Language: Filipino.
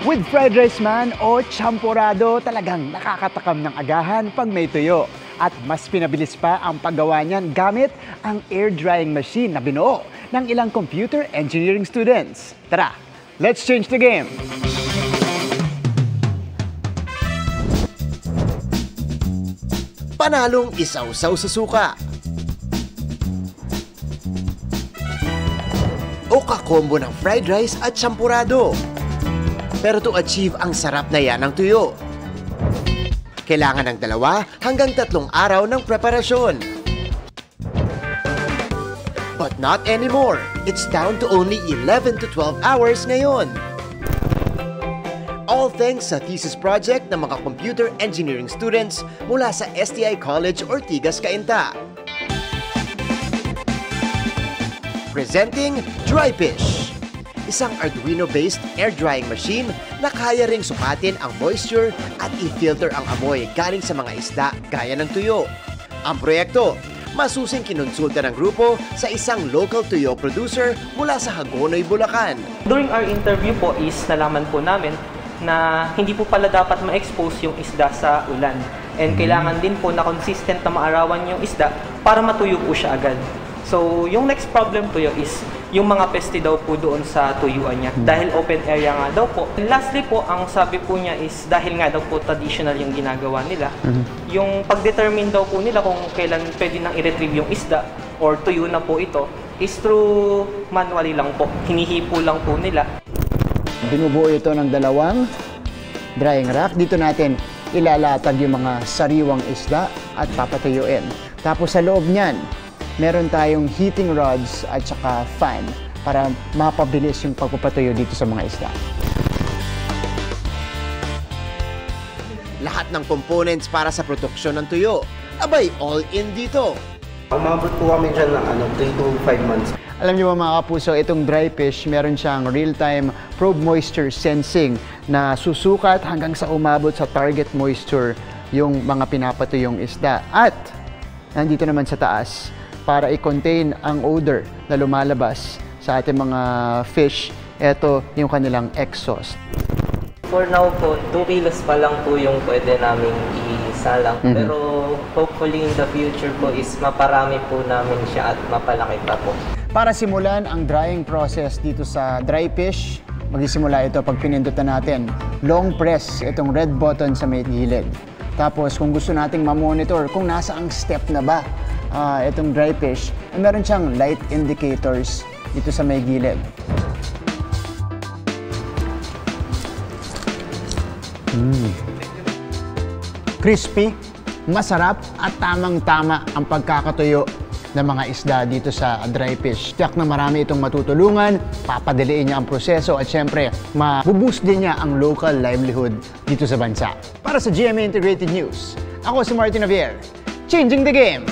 With fried rice man o champorado, talagang nakakatakam ng agahan pag may tuyo. At mas pinabilis pa ang paggawa niyan gamit ang air drying machine na binuo ng ilang computer engineering students. Tara, let's change the game! Panalong isaw-saw sa suka. O kakombo ng fried rice at champurado. Pero to achieve ang sarap na yan ng tuyo, kailangan ng 2 hanggang 3 araw ng preparasyon. But not anymore. It's down to only 11 to 12 hours ngayon. All thanks sa thesis project ng mga computer engineering students mula sa STI College Ortigas, Cainta. Presenting Drypish, isang Arduino-based air drying machine na kaya ring sukatin ang moisture at i-filter ang amoy galing sa mga isda gaya ng tuyo. Ang proyekto, masusing kinonsulta ng grupo sa isang local tuyo producer mula sa Hagonoy, Bulacan. During our interview po is nalaman po namin na hindi po pala dapat ma-expose yung isda sa ulan. And kailangan din po na consistent na maarawan yung isda para matuyo po siya agad. So, yung next problem tuyo is yung mga peste daw po doon sa tuyuan niya dahil open area nga daw po. And lastly po, ang sabi po niya is dahil nga daw po traditional yung ginagawa nila, yung pag-determine daw po nila kung kailan pwede nang i-retrieve yung isda or tuyo na po ito is through manually lang po. Hinihipo lang po nila. Binubuo ito ng 2 drying rack. Dito natin ilalatag yung mga sariwang isda at papatuyuin. Tapos sa loob niyan, meron tayong heating rods at saka fan para mapabilis yung pagpapatuyo dito sa mga isda. Lahat ng components para sa produksyon ng tuyo, abay all in dito. Umabot po kami dyan ng 3 to 5 months. Alam niyo ba mga kapuso, itong Drypish, meron siyang real-time probe moisture sensing na susukat hanggang sa umabot sa target moisture yung mga pinapatuyong isda. At nandito naman sa taas, para i-contain ang odor na lumalabas sa ating mga fish, ito yung kanilang exhaust. For now po, 2 kilos pa lang po yung pwede namin isalang. Pero hopefully in the future po is maparami po namin siya at mapalaki pa po. Para simulan ang drying process dito sa Drypish, magsisimula ito pag pinindot na natin. Long press itong red button sa may gilid. Tapos kung gusto nating ma-monitor kung nasa ang step na ba itong Drypish, meron siyang light indicators dito sa may gilid. Crispy, masarap at tamang-tama ang pagkakatuyo ng mga isda dito sa Drypish. Tiyak na marami itong matutulungan, papadaliin niya ang proseso at syempre, mabuboost din niya ang local livelihood dito sa bansa. Para sa GMA Integrated News, ako si Martin Javier, changing the game!